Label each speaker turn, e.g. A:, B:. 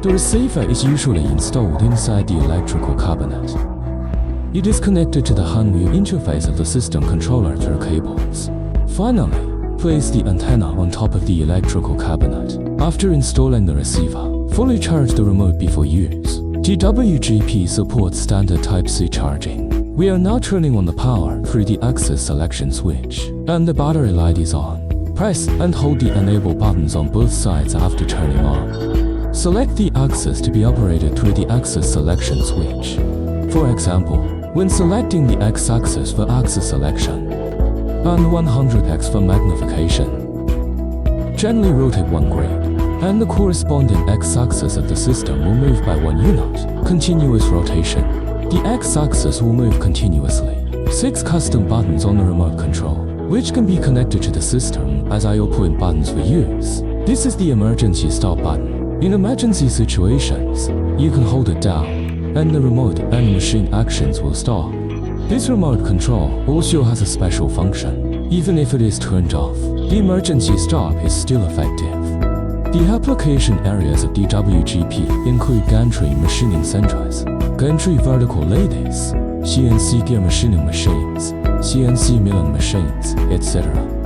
A: The receiver is usually installed inside the electrical cabinet. It is connected to the handwheel interface of the system controller through cables. Finally, place the antenna on top of the electrical cabinet. After installing the receiver, fully charge the remote before use. DWGP supports standard Type-C charging. We are now turning on the power through the access selection switch, and the battery light is on. Press and hold the enable buttons on both sides after turning on. Select the axis to be operated through the axis selection switch. For example, when selecting the X-axis for axis selection and 100x for magnification, gently rotate 1 grid, and the corresponding X-axis of the system will move by 1 unit. Continuous rotation. The X-axis will move continuously. 6 custom buttons on the remote control, which can be connected to the system as IO point buttons for use. This is the emergency stop button. In emergency situations, you can hold it down, and the remote and machine actions will stop. This remote control also has a special function. Even if it is turned off, the emergency stop is still effective. The application areas of DWGP include gantry machining centers, gantry vertical lathes, CNC gear machining machines, CNC milling machines, etc.